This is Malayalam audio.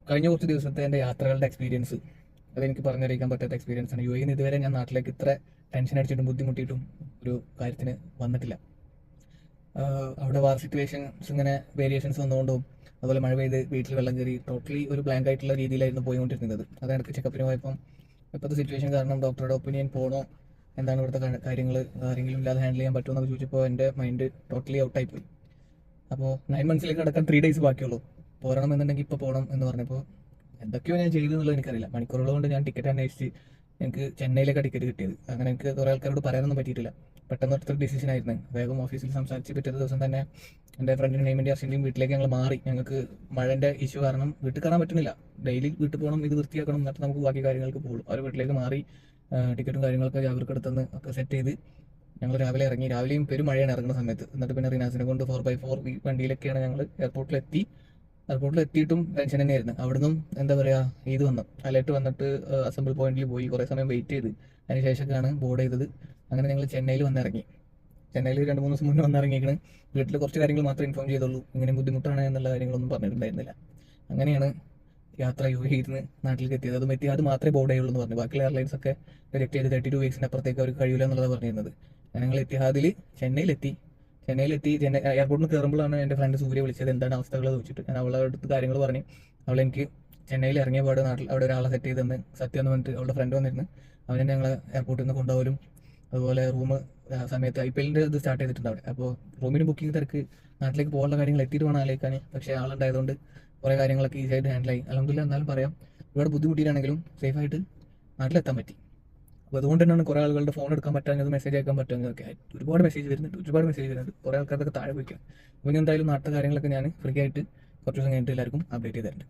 കഴിഞ്ഞ കുറച്ച് ദിവസത്തെ എൻ്റെ യാത്രകളുടെ എക്സ്പീരിയൻസ് അതെനിക്ക് പറഞ്ഞറിയിക്കാൻ പറ്റാത്ത എക്സ്പീരിയൻസ് ആണ്. യുഎഇന്ന് ഇതുവരെ ഞാൻ നാട്ടിലേക്ക് ഇത്ര ടെൻഷൻ അടിച്ചിട്ടും ബുദ്ധിമുട്ടിയിട്ടും ഒരു കാര്യത്തിന് വന്നിട്ടില്ല. അവിടെ വാർ സിറ്റുവേഷൻസ് ഇങ്ങനെ വേരിയേഷൻസ് വന്നുകൊണ്ടും അതുപോലെ മഴ പെയ്ത് വീട്ടിൽ വെള്ളം കയറി ടോട്ടലി ഒരു ബ്ലാങ്ക് ആയിട്ടുള്ള രീതിയിലായിരുന്നു പോയിക്കൊണ്ടിരുന്നത്. അത് എനിക്ക് ചെക്കപ്പിന് പോയപ്പം ഇപ്പോഴത്തെ സിറ്റുവേഷൻ കാരണം ഡോക്ടറുടെ ഒപ്പീനിയൻ പോകണോ, എന്താണ് ഇവിടുത്തെ കാര്യങ്ങൾ, ആരെങ്കിലും ഇല്ലാതെ ഹാൻഡിൽ ചെയ്യാൻ പറ്റുമോ എന്നൊക്കെ ചോദിച്ചപ്പോൾ എൻ്റെ മൈൻഡ് ടോട്ടലി ഔട്ടായി പോയി. അപ്പോൾ 9 മന്ത്സിലേക്ക് നടക്കാൻ 3 ഡേയ്സ് ബാക്കിയുള്ളൂ. പോരണം എന്നുണ്ടെങ്കിൽ ഇപ്പോൾ പോകണം എന്ന് പറഞ്ഞപ്പോൾ എന്തൊക്കെയോ ഞാൻ ചെയ്തു എന്നുള്ളത് എനിക്കറിയില്ല. മണിക്കൂറുകൾ കൊണ്ട് ഞാൻ ടിക്കറ്റ് അന്വേഷിച്ച് എനിക്ക് ചെന്നൈയിലേക്കാണ് ടിക്കറ്റ് കിട്ടിയത്. അങ്ങനെ എനിക്ക് കുറേ ആൾക്കാരോട് പറയാനൊന്നും പറ്റിയിട്ടില്ല. പെട്ടെന്ന് എടുത്തൊരു ഡിസിഷൻ ആയിരുന്നു. വേഗം ഓഫീസിൽ സംസാരിച്ച് പിറ്റേ ദിവസം തന്നെ എൻ്റെ ഫ്രണ്ടിൻ്റെ നെയ്മിൻ്റെ അസിൻ്റെയും വീട്ടിലേക്ക് ഞങ്ങൾ മാറി. ഞങ്ങൾക്ക് മഴൻ്റെ ഇഷ്യൂ കാരണം വീട്ടിൽ കയറാൻ പറ്റുന്നില്ല. ഡെയിലി വീട്ടിൽ പോകണം, ഇത് വൃത്തിയാക്കണം, എന്നിട്ട് നമുക്ക് ബാക്കി കാര്യങ്ങൾക്ക് പോകുള്ളൂ. അവർ വീട്ടിലേക്ക് മാറി ടിക്കറ്റും കാര്യങ്ങളൊക്കെ അവർക്ക് അടുത്തുനിന്ന് ഒക്കെ സെറ്റ് ചെയ്ത് ഞങ്ങൾ രാവിലെ ഇറങ്ങി. രാവിലെയും പെരുമഴയാണ് ഇറങ്ങുന്ന സമയത്ത്. എന്നിട്ട് പിന്നെ റിനാസിനെ കൊണ്ട് 4x4 ഈ വണ്ടിയിലൊക്കെയാണ് ഞങ്ങൾ എയർപോർട്ടിലെത്തി. എയർപോർട്ടിലെത്തിയിട്ടും ടെൻഷൻ തന്നെയായിരുന്നു. അവിടുന്ന് എന്താ പറയുക, ഇത് വന്നു അലേർട്ട് വന്നിട്ട് അസംബിൾ പോയിന്റിൽ പോയി കുറേ സമയം വെയിറ്റ് ചെയ്ത് അതിന് ശേഷമൊക്കെയാണ് ബോർഡ് ചെയ്തത്. അങ്ങനെ ഞങ്ങൾ ചെന്നൈയിൽ വന്നിറങ്ങി. ചെന്നൈയിൽ 2-3 ദിവസം മുന്നേ വന്നിറങ്ങിയിരിക്കണ്. വീട്ടിൽ കുറച്ച് കാര്യങ്ങൾ മാത്രമേ ഇൻഫോം ചെയ്തുള്ളൂ. ഇങ്ങനെ ബുദ്ധിമുട്ടാണ് എന്നുള്ള കാര്യങ്ങളൊന്നും പറഞ്ഞിട്ടുണ്ടായിരുന്നില്ല. അങ്ങനെയാണ് യാത്ര യുഎഇന്ന് നാട്ടിലേക്ക് എത്തിയത്. അതും അത് മാത്രമേ ബോർഡ് ചെയ്യുള്ളൂ എന്ന് പറഞ്ഞു. ബാക്കിയുള്ള എയർലൈൻസ് ഒക്കെ റിജക്ട് ചെയ്ത് 32 വീക്സിന് അപ്പുറത്തേക്ക് അവർക്ക് കഴിയില്ല എന്നുള്ളത് പറഞ്ഞിരുന്നത്. ഞങ്ങൾ എത്തിഹാദിൽ ചെന്നൈയിലെത്തി എയർപോർട്ടിൽ നിന്ന് കയറുമ്പോഴാണ് എൻ്റെ ഫ്രണ്ട് സൂര്യ വിളിച്ചത്, എന്താണ് അവസ്ഥകൾ ചോദിച്ചിട്ട്. ഞാൻ അവളുടെ അടുത്ത് കാര്യങ്ങൾ പറഞ്ഞു. അവളെനിക്ക് ചെന്നൈയിൽ ഇറങ്ങിയ പാട് നാട്ടിൽ അവിടെ ഒരാളെ സെറ്റ് ചെയ്തെന്ന് സത്യം എന്ന് പറഞ്ഞിട്ട് അവളുടെ ഫ്രണ്ട് വന്നിരുന്നു. അവനെ ഞങ്ങളെ എയർപോർട്ടിൽ നിന്ന് കൊണ്ടുപോകലും അതുപോലെ റൂം സമയത്ത് IPLൻ്റെ ഇത് സ്റ്റാർട്ട് ചെയ്തിട്ടുണ്ട് അവിടെ. അപ്പോൾ റൂമിന് ബുക്കിംഗ് തിരക്ക്, നാട്ടിലേക്ക് പോകാനുള്ള കാര്യങ്ങൾ എത്തിയിട്ട് വേണം ആലോചിക്കാൻ. പക്ഷേ ആളുണ്ടായതുകൊണ്ട് കുറേ കാര്യങ്ങളൊക്കെ ഈസിയായിട്ട് ഹാൻഡിലായി. അൽഹംദുലില്ലാ. എന്നാലും പറയാം, ഒരുപാട് ബുദ്ധിമുട്ടിയിട്ടാണെങ്കിലും സേഫായിട്ട് നാട്ടിലെത്താൻ പറ്റി. അപ്പോൾ അതുകൊണ്ട് തന്നെയാണ് കുറേ ആളുകളുടെ ഫോൺ എടുക്കാൻ പറ്റാഞ്ഞത്, മെസ്സേജ് അയക്കാൻ പറ്റാഞ്ഞതൊക്കെ. ഒരുപാട് മെസ്സേജ് വരുന്നുണ്ട്. കുറേ ആൾക്കാരൊക്കെ താഴെ പോയിക്കാം. അപ്പോൾ ഇനി എന്തായാലും നാട്ടിലെ കാര്യങ്ങളൊക്കെ ഞാൻ ഫ്രീ ആയിട്ട് കുറച്ച് ദിവസം കഴിഞ്ഞിട്ട് എല്ലാവർക്കും അപ്ഡേറ്റ് ചെയ്തിട്ടുണ്ട്.